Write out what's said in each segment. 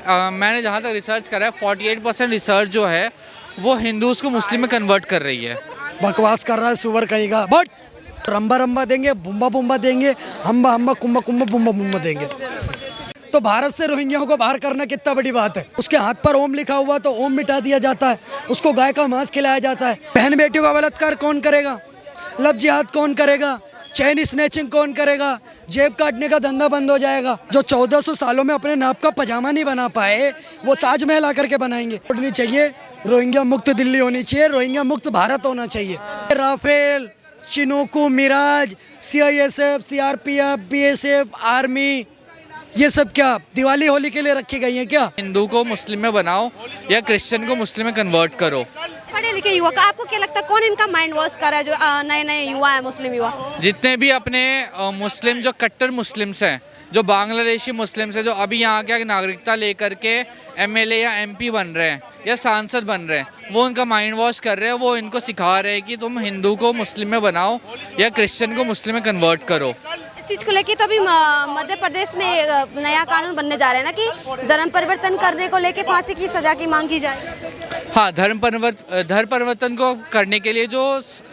मैंने जहाँ तक रिसर्च करा है 48% रिसर्च जो है वो हिंदूज को मुस्लिम में कन्वर्ट कर रही है। बकवास कर रहा है सुअर कहेगा, बट रंबा रंबा देंगे, बुम्बा बुम्बा देंगे, हम्बा हम्बा कुम्बा कुम्बा बुम्बा बुम्बा देंगे। तो भारत से रोहिंग्या को बाहर करना कितना बड़ी बात है। उसके हाथ पर ओम लिखा हुआ तो ओम मिटा दिया जाता है, उसको गाय का मांस खिलाया जाता है। बहन बेटियों का बलात्कार कौन करेगा? लव जिहाद कौन करेगा? चैन स्नैचिंग कौन करेगा? जेब काटने का धंधा बंद हो जाएगा। जो 1400 सालों में अपने नाप का पजामा नहीं बना पाए वो ताजमहल आकर के बनाएंगे। उठनी चाहिए, रोहिंग्या मुक्त दिल्ली होनी चाहिए, रोहिंग्या मुक्त भारत होना चाहिए। Rafale, Chinook, Mirage, CISF, CRPF, BSF, army, ये सब क्या दिवाली होली के लिए रखी गई है क्या? हिंदू को मुस्लिम में बनाओ या क्रिश्चियन को मुस्लिम में कन्वर्ट करो। पढ़े लिखे युवा का आपको क्या लगता है कौन इनका माइंड वॉश कर रहा है? जो नए नए युवा है, मुस्लिम युवा, जितने भी अपने मुस्लिम जो कट्टर मुस्लिम्स हैं, जो बांग्लादेशी मुस्लिम्स हैं, जो अभी यहाँ के नागरिकता लेकर के MLA या MP बन रहे हैं या सांसद बन रहे हैं, वो उनका माइंड वॉश कर रहे हैं। वो इनको सिखा रहे हैं कि तुम हिंदू को मुस्लिम में बनाओ या क्रिश्चियन को मुस्लिम में कन्वर्ट करो। इस चीज़ को लेके तो अभी मध्य प्रदेश में नया कानून बनने जा रहे हैं ना कि धर्म परिवर्तन करने को लेके फांसी की सजा की मांग की जाए। हाँ, धर्म परिवर्तन को करने के लिए जो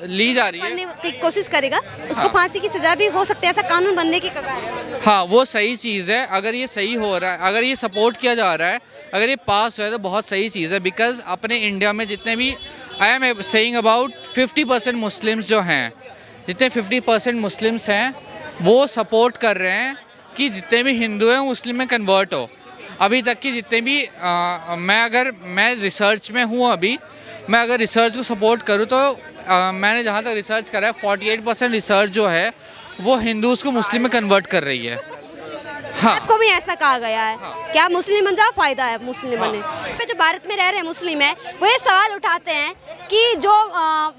ली जा रही है, करने की कोशिश करेगा उसको फांसी की सजा भी हो सकती है, ऐसा कानून बनने की कगार है। हाँ, वो सही चीज़ है। अगर ये सही हो रहा है, अगर ये सपोर्ट किया जा रहा है, अगर ये पास हुआ है तो बहुत सही चीज़ है। बिकॉज अपने इंडिया में जितने भी I am saying about 50% Muslims जो हैं, जितने 50% मुस्लिम्स हैं वो सपोर्ट कर रहे हैं कि जितने भी हिंदू हैं मुस्लिम में कन्वर्ट हो। अभी तक की जितने भी मैं रिसर्च में हूँ, अभी मैं अगर रिसर्च को सपोर्ट करूँ तो मैंने जहाँ तक रिसर्च करा है 48% रिसर्च जो है वो हिंदूज को मुस्लिम में कन्वर्ट कर रही है। हाँ, आपको भी ऐसा कहा गया है क्या मुस्लिम बन जाओ फायदा है मुस्लिम बनने? जो भारत में रह रहे हैं मुस्लिम है वो ये सवाल उठाते हैं कि जो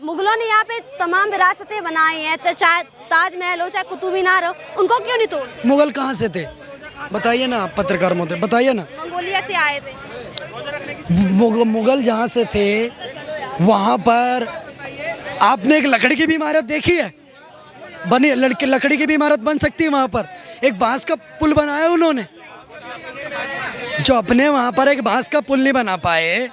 मुगलों ने यहाँ पे तमाम विरासतें बनाई हैं, चाहे ताजमहल हो चाहे कुतुब मीनार हो, उनको क्यों नहीं तोड़? मुगल कहाँ से थे बताइए ना, आप पत्रकार महोदय बताइए ना। मंगोलिया से आए थे। मुगल जहाँ से थे वहाँ पर आपने एक लकड़ी की भी इमारत देखी है? बनी लकड़ी की भी इमारत बन सकती है वहाँ पर। एक बांस का पुल बनाया उन्होंने, जो अपने वहाँ पर एक बांस का पुल नहीं बना पाए,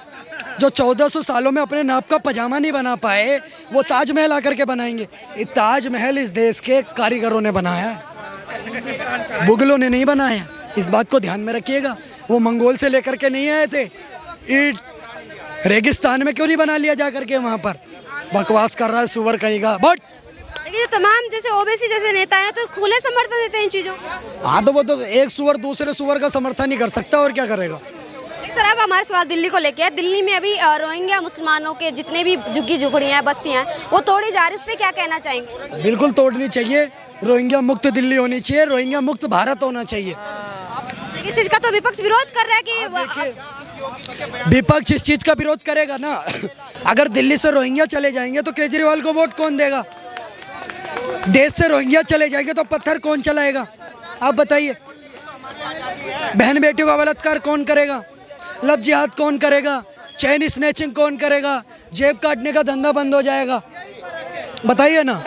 जो 1400 सालों में अपने नाप का पजामा नहीं बना पाए, वो ताजमहल आकर के बनाएंगे। ये ताजमहल इस देश के कारीगरों ने बनाया है, मुगलों ने नहीं बनाया। इस बात को ध्यान में रखिएगा। वो मंगोल से लेकर के नहीं आए थे। ईंट रेगिस्तान में क्यों नहीं बना लिया जा करके वहाँ पर? बकवास कर रहा है सुअर कहेगा, बट लेकिन जो तमाम जैसे ओबीसी जैसे नेता हैं तो खुले समर्थन देते हैं इन चीज़ों। हाँ, तो वो तो एक सुअर दूसरे सुअर का समर्थन नहीं कर सकता, और क्या करेगा? सर, अब हमारे सवाल दिल्ली को लेके है। दिल्ली में अभी रोहिंग्या मुसलमानों के जितने भी झुग्गी झुपड़ियाँ हैं, बस्तियाँ हैं, वो तोड़ी जा रही है, उस पर क्या कहना चाहेंगे? बिल्कुल तोड़नी चाहिए। रोहिंग्या मुक्त दिल्ली होनी चाहिए, रोहिंग्या मुक्त भारत होना चाहिए। लेकिन इस चीज़ का तो विपक्ष विरोध कर रहा है कि विपक्ष इस चीज का विरोध करेगा ना। अगर दिल्ली से रोहिंग्या चले जाएंगे तो केजरीवाल को वोट कौन देगा? देश से रोहिंग्या चले जाएंगे तो पत्थर कौन चलाएगा? आप बताइए। बहन बेटियों का बलात्कार कौन करेगा? लव जिहाद कौन करेगा? चैन स्नैचिंग कौन करेगा? जेब काटने का धंधा बंद हो जाएगा। बताइए ना।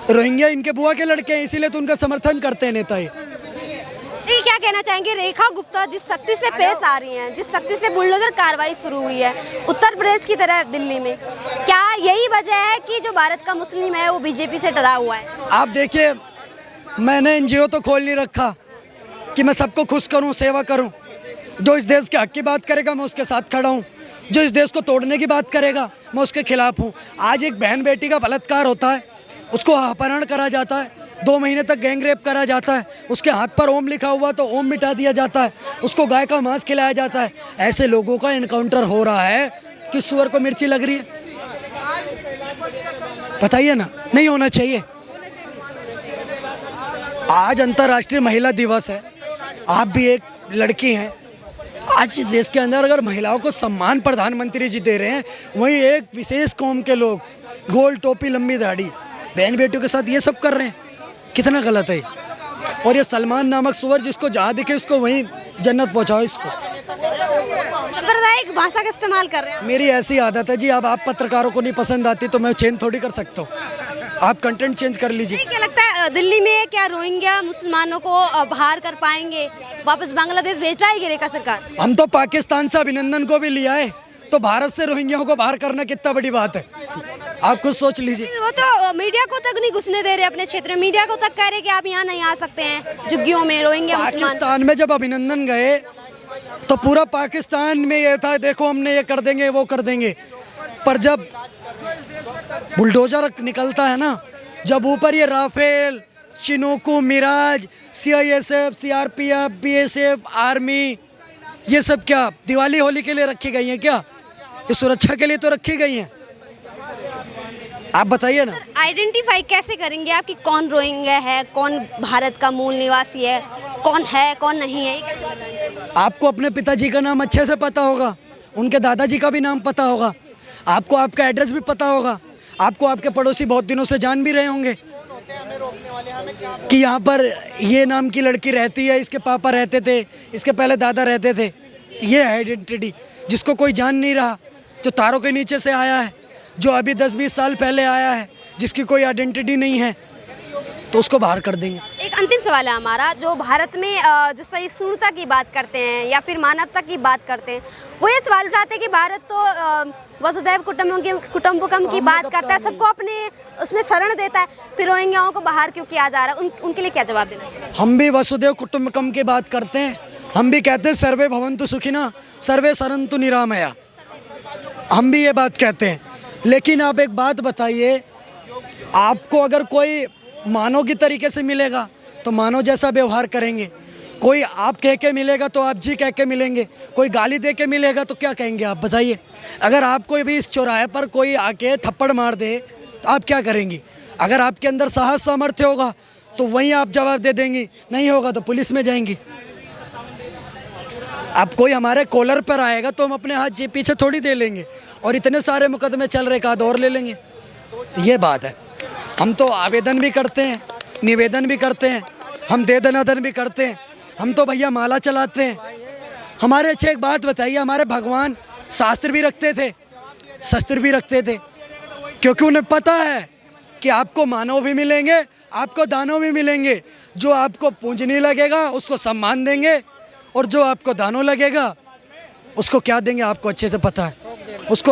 रोहिंग्या इनके बुआ के लड़के हैं, इसीलिए तो उनका समर्थन करते हैं नेता। ये क्या कहना चाहेंगे? रेखा गुप्ता जिस शक्ति से पेश आ रही हैं, जिस शक्ति से बुलडोजर कार्रवाई शुरू हुई है उत्तर प्रदेश की तरह दिल्ली में, क्या यही वजह है कि जो भारत का मुस्लिम है वो बीजेपी से डरा हुआ है? आप देखिए, मैंने NGO तो खोल नहीं रखा कि मैं सबको खुश करूं, सेवा करूं। जो इस देश के हक की बात करेगा मैं उसके साथ खड़ा हूं, जो इस देश को तोड़ने की बात करेगा मैं उसके खिलाफ हूं। आज एक बहन बेटी का बलात्कार होता है, उसको अपहरण करा जाता है, 2 महीने तक गैंग रेप करा जाता है, उसके हाथ पर ओम लिखा हुआ तो ओम मिटा दिया जाता है, उसको गाय का मांस खिलाया जाता है। ऐसे लोगों का इनकाउंटर हो रहा है कि सुअर को मिर्ची लग रही है। बताइए ना, नहीं होना चाहिए। आज अंतर्राष्ट्रीय महिला दिवस है, आप भी एक लड़की हैं। आज इस देश के अंदर अगर महिलाओं को सम्मान प्रधानमंत्री जी दे रहे हैं, वहीं एक विशेष कौम के लोग गोल टोपी लंबी दाढ़ी बहन बेटियों के साथ ये सब कर रहे हैं, कितना गलत है। और ये सलमान नामक सुअर जिसको जहाँ दिखे उसको वहीं जन्नत पहुँचाओ। इसको सांप्रदायिक भाषा का इस्तेमाल कर रहे हैं। मेरी ऐसी आदत है जी। अब आप पत्रकारों को नहीं पसंद आती तो मैं चेंज थोड़ी कर सकता हूँ। आप कंटेंट चेंज कर लीजिए। क्या लगता है दिल्ली में क्या रोहिंग्या मुसलमानों को बाहर कर पाएंगे? वापस बांग्लादेश भेजवाएगी रेखा सरकार? हम तो पाकिस्तान से अभिनंदन को भी लिया है, तो भारत से रोहिंग्याओं को बाहर करना कितना बड़ी बात है, आप कुछ सोच लीजिए। वो तो मीडिया को तक नहीं घुसने दे रहे अपने क्षेत्र में, मीडिया को तक कह रहे कि आप यहाँ नहीं आ सकते हैं झुग्गियों में रोहिंग्या मुसलमान। पाकिस्तान में जब अभिनंदन गए तो पूरा पाकिस्तान में ये था, देखो हमने ये कर देंगे वो कर देंगे, पर जब बुलडोजर निकलता है ना, जब ऊपर ये Rafale, Chinook, Mirage, CISF, CRPF, BSF, army, ये सब क्या दिवाली होली के लिए रखी गई हैं क्या? ये सुरक्षा के लिए तो रखी गई हैं। आप बताइए ना। आइडेंटिफाई कैसे करेंगे आप कि कौन रोहिंग्या है, कौन भारत का मूल निवासी है, कौन है कौन नहीं है, ये कैसे बताएंगे? आपको अपने पिताजी का नाम अच्छे से पता होगा, उनके दादाजी का भी नाम पता होगा, आपको आपका एड्रेस भी पता होगा, आपको आपके पड़ोसी बहुत दिनों से जान भी रहे होंगे कि यहाँ पर ये नाम की लड़की रहती है, इसके पापा रहते थे, इसके पहले दादा रहते थे। ये है आइडेंटिटी, जिसको कोई जान नहीं रहा, जो तारों के नीचे से आया है, जो अभी 10-20 साल पहले आया है, जिसकी कोई आइडेंटिटी नहीं है, तो उसको बाहर कर देंगे। एक अंतिम सवाल है हमारा, जो भारत में जो सहिष्णुता की बात करते हैं या फिर मानवता की बात करते हैं, वो ये सवाल उठाते हैं कि भारत तो वसुधैव कुटुंबकम की बात करता है, सबको अपने उसमें शरण देता है, फिर रोहिंग्याओं को बाहर क्यों किया जा रहा है? उनके लिए क्या जवाब देना है? हम भी वसुधैव कुटुंबकम की बात करते हैं, हम भी कहते हैं सर्वे भवन्तु सुखिनः सर्वे सरन्तु निरामया, हम भी ये बात कहते हैं। लेकिन आप एक बात बताइए, आपको अगर कोई मानव की तरीके से मिलेगा तो मानव जैसा व्यवहार करेंगे, कोई आप कह के मिलेगा तो आप जी कह के मिलेंगे, कोई गाली दे के मिलेगा तो क्या कहेंगे आप बताइए? अगर आपको भी इस चौराहे पर कोई आके थप्पड़ मार दे तो आप क्या करेंगी? अगर आपके अंदर साहस सामर्थ्य होगा तो वहीं आप जवाब दे देंगी, नहीं होगा तो पुलिस में जाएंगी। अब कोई हमारे कॉलर पर आएगा तो हम अपने हाथ जी पीछे थोड़ी दे लेंगे, और इतने सारे मुकदमे चल रहे का और ले लेंगे, ये बात है। हम तो आवेदन भी करते हैं, निवेदन भी करते हैं, हम दे दनादन भी करते हैं, हम तो भैया माला चलाते हैं। हमारे अच्छे एक बात बताइए, हमारे भगवान शास्त्र भी रखते थे, शस्त्र भी रखते थे, क्योंकि उन्हें पता है कि आपको मानव भी मिलेंगे, आपको दानव भी मिलेंगे। जो आपको पूजनीय लगेगा उसको सम्मान देंगे, और जो आपको दानव लगेगा उसको क्या देंगे आपको अच्छे से पता है।